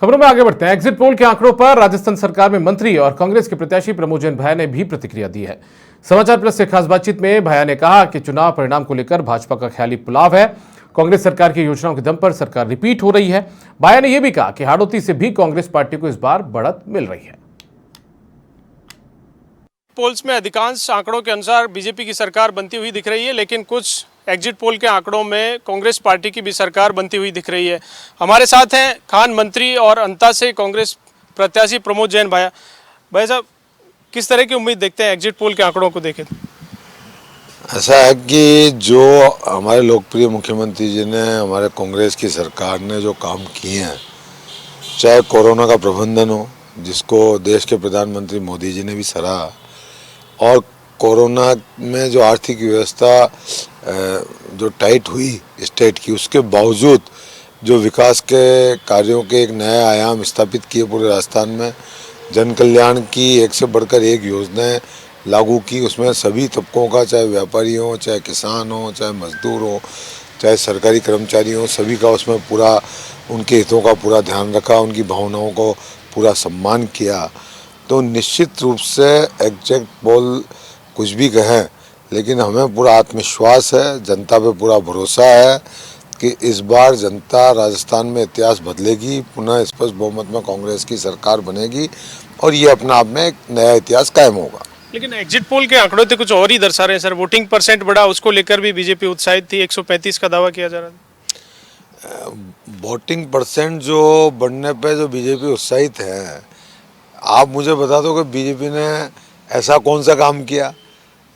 खबरों में आगे बढ़ते हैं। एग्जिट पोल के आंकड़ों पर राजस्थान सरकार में मंत्री और कांग्रेस के प्रत्याशी प्रमोद जैन भाया ने भी प्रतिक्रिया दी है। समाचार प्लस से खास बातचीत में भाया ने कहा कि चुनाव परिणाम को लेकर भाजपा का ख्याली पुलाव है। कांग्रेस सरकार की योजनाओं के दम पर सरकार रिपीट हो रही है। भाया ने यह भी कहा कि हाड़ौती से भी कांग्रेस पार्टी को इस बार बढ़त मिल रही है। पोल्स में अधिकांश आंकड़ों के अनुसार बीजेपी की सरकार बनती हुई दिख रही है, लेकिन कुछ एग्जिट पोल के आंकड़ों में कांग्रेस पार्टी की भी सरकार बनती हुई दिख रही है। हमारे साथ हैं खान मंत्री और अंता से कांग्रेस प्रत्याशी प्रमोद जैन भाया। भाई साहब, किस तरह की उम्मीद देखते हैं एग्जिट पोल के आंकड़ों को देखें? ऐसा है कि जो हमारे लोकप्रिय मुख्यमंत्री जी ने, हमारे कांग्रेस की सरकार ने जो काम किए हैं, चाहे कोरोना का प्रबंधन हो जिसको देश के प्रधानमंत्री मोदी जी ने भी सराहा, और कोरोना में जो आर्थिक व्यवस्था जो टाइट हुई स्टेट की, उसके बावजूद जो विकास के कार्यों के एक नया आयाम स्थापित किए पूरे राजस्थान में, जन कल्याण की एक से बढ़कर एक योजनाएं लागू की, उसमें सभी तबकों का, चाहे व्यापारी हो, चाहे किसान हो, चाहे मजदूर हो, चाहे सरकारी कर्मचारी हो, सभी का उसमें पूरा उनके हितों का पूरा ध्यान रखा, उनकी भावनाओं को पूरा सम्मान किया। तो निश्चित रूप से एग्जिट पोल कुछ भी कहें, लेकिन हमें पूरा आत्मविश्वास है, जनता पे पूरा भरोसा है कि इस बार जनता राजस्थान में इतिहास बदलेगी, पुनः स्पष्ट बहुमत में कांग्रेस की सरकार बनेगी और ये अपने आप में एक नया इतिहास कायम होगा। लेकिन एग्जिट पोल के आंकड़ों तो कुछ और ही दर्शा रहे हैं सर। वोटिंग परसेंट बढ़ा, उसको लेकर भी बीजेपी उत्साहित थी। 135 का दावा किया जा रहा था। वोटिंग परसेंट जो बढ़ने पे जो बीजेपी उत्साहित है, आप मुझे बता दो कि बीजेपी ने ऐसा कौन सा काम किया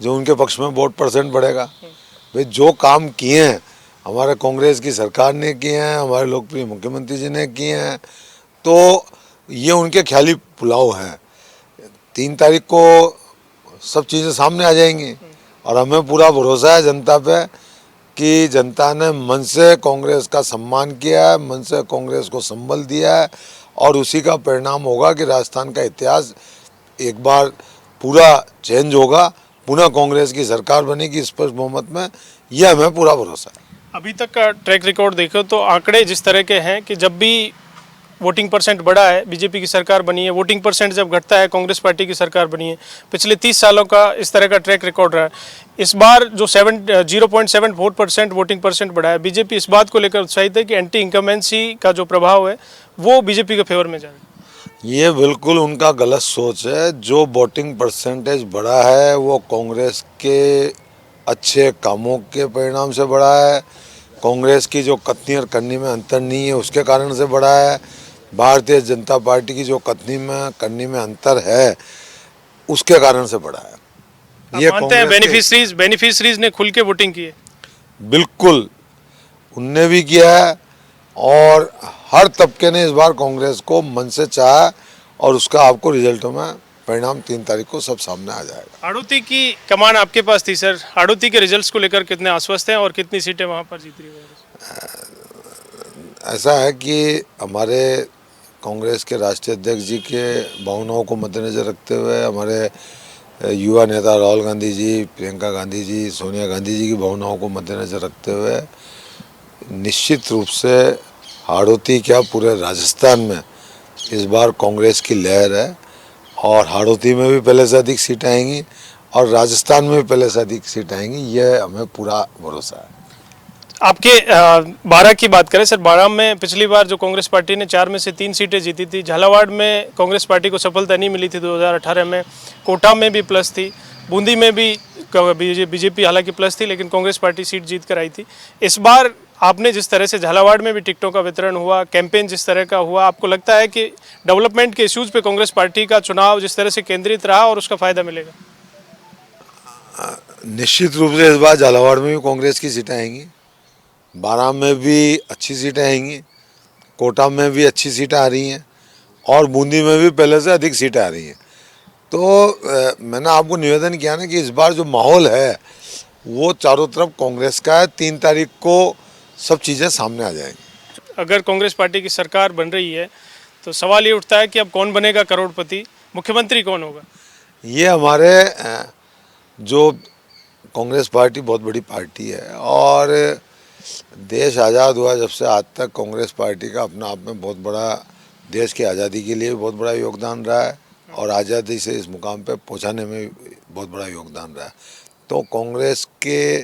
जो उनके पक्ष में वोट परसेंट बढ़ेगा? भाई, जो काम किए हैं हमारे कांग्रेस की सरकार ने किए हैं, हमारे लोकप्रिय मुख्यमंत्री जी ने किए हैं, तो ये उनके ख्याली पुलाव हैं। 3 तारीख को सब चीज़ें सामने आ जाएंगी और हमें पूरा भरोसा है जनता पे कि जनता ने मन से कांग्रेस का सम्मान किया है, मन से कांग्रेस को संबल दिया है और उसी का परिणाम होगा कि राजस्थान का इतिहास एक बार पूरा चेंज होगा, पुनः कांग्रेस की सरकार बनेगी स्पष्ट बहुमत में, यह हमें पूरा भरोसा है। अभी तक का ट्रैक रिकॉर्ड देखो तो आंकड़े जिस तरह के हैं कि जब भी वोटिंग परसेंट बढ़ा है बीजेपी की सरकार बनी है, वोटिंग परसेंट जब घटता है कांग्रेस पार्टी की सरकार बनी है। पिछले 30 सालों का इस तरह का ट्रैक रिकॉर्ड रहा है। इस बार जो 0.74% वोटिंग परसेंट बढ़ा है, बीजेपी इस बात को लेकर उत्साहित है कि एंटी इनकम्बेंसी का जो प्रभाव है वो बीजेपी के फेवर में जा रहा है। ये बिल्कुल उनका गलत सोच है। जो वोटिंग परसेंटेज बढ़ा है वो कांग्रेस के अच्छे कामों के परिणाम से बढ़ा है, कांग्रेस की जो कथनी और करनी में अंतर नहीं है उसके कारण से बढ़ा है, भारतीय जनता पार्टी की जो कथनी में करनी में अंतर है उसके कारण से बढ़ा है। ये मानते हैं बेनिफिशरीज ने खुल के वोटिंग की है? बिल्कुल, उनने भी किया है और हर तबके ने इस बार कांग्रेस को मन से चाहा और उसका आपको रिजल्टों में परिणाम 3 तारीख को सब सामने आ जाएगा। हाड़ौती की कमान आपके पास थी सर, हाड़ौती के रिजल्ट्स को लेकर कितने आश्वस्त हैं और कितनी सीटें वहां पर जीत रही है? ऐसा है कि हमारे कांग्रेस के राष्ट्रीय अध्यक्ष जी के भावनाओं को मद्देनजर रखते हुए, हमारे युवा नेता राहुल गांधी जी, प्रियंका गांधी जी, सोनिया गांधी जी की भावनाओं को मद्देनजर रखते हुए निश्चित रूप से हाड़ौती क्या पूरे राजस्थान में इस बार कांग्रेस की लहर है और हाड़ौती में भी पहले से अधिक सीटें आएंगी और राजस्थान में भी पहले से अधिक सीटें आएंगी, यह हमें पूरा भरोसा है। आपके 12 की बात करें सर, 12 में पिछली बार जो कांग्रेस पार्टी ने 4 में से 3 सीटें जीती थी। झालावाड़ में कांग्रेस पार्टी को सफलता नहीं मिली थी 2018 में, कोटा में भी प्लस थी, बूंदी में भी बीजेपी हालांकि प्लस थी लेकिन कांग्रेस पार्टी सीट जीत कर आई थी। इस बार आपने जिस तरह से झालावाड़ में भी टिकटों का वितरण हुआ, कैंपेन जिस तरह का हुआ, आपको लगता है कि डेवलपमेंट के इश्यूज पे कांग्रेस पार्टी का चुनाव जिस तरह से केंद्रित रहा और उसका फायदा मिलेगा? निश्चित रूप से इस बार झालावाड़ में भी कांग्रेस की सीटें आएंगी, 12 में भी अच्छी सीटें आएंगी, कोटा में भी अच्छी सीटें आ रही हैं और बूंदी में भी पहले से अधिक सीटें आ रही हैं। तो मैंने आपको निवेदन किया ना कि इस बार जो माहौल है वो चारों तरफ कांग्रेस का है। 3 तारीख को सब चीज़ें सामने आ जाएंगी। अगर कांग्रेस पार्टी की सरकार बन रही है तो सवाल ये उठता है कि अब कौन बनेगा करोड़पति, मुख्यमंत्री कौन होगा? ये हमारे जो कांग्रेस पार्टी बहुत बड़ी पार्टी है और देश आज़ाद हुआ जब से आज तक कांग्रेस पार्टी का अपना आप में बहुत बड़ा देश की आज़ादी के लिए भी बहुत बड़ा योगदान रहा है और आज़ादी से इस मुकाम पे पहुंचाने में भी बहुत बड़ा योगदान रहा है। तो कांग्रेस के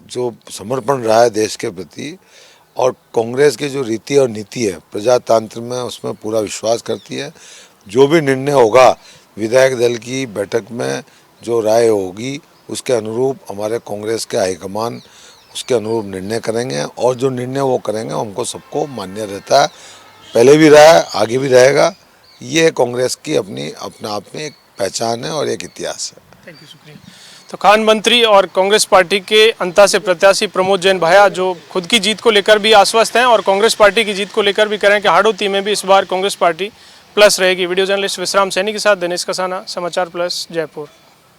जो समर्पण रहा है देश के प्रति और कांग्रेस की जो रीति और नीति है प्रजातंत्र में, उसमें पूरा विश्वास करती है। जो भी निर्णय होगा विधायक दल की बैठक में, जो राय होगी उसके अनुरूप हमारे कांग्रेस के हाईकमान उसके अनुरूप निर्णय करेंगे और जो निर्णय वो करेंगे हमको सबको मान्य रहता है, पहले भी रहा है, आगे भी रहेगा। ये कांग्रेस की अपने आप में एक पहचान है और एक इतिहास है। थैंक यू, शुक्रिया। तो खान मंत्री और कांग्रेस पार्टी के अंता से प्रत्याशी प्रमोद जैन भाया जो खुद की जीत को लेकर भी आश्वस्त हैं और कांग्रेस पार्टी की जीत को लेकर भी कह रहे हैं कि हाड़ौती में भी इस बार कांग्रेस पार्टी प्लस रहेगी। वीडियो जर्नलिस्ट विश्राम सैनी के साथ दिनेश कसाना, समाचार प्लस, जयपुर।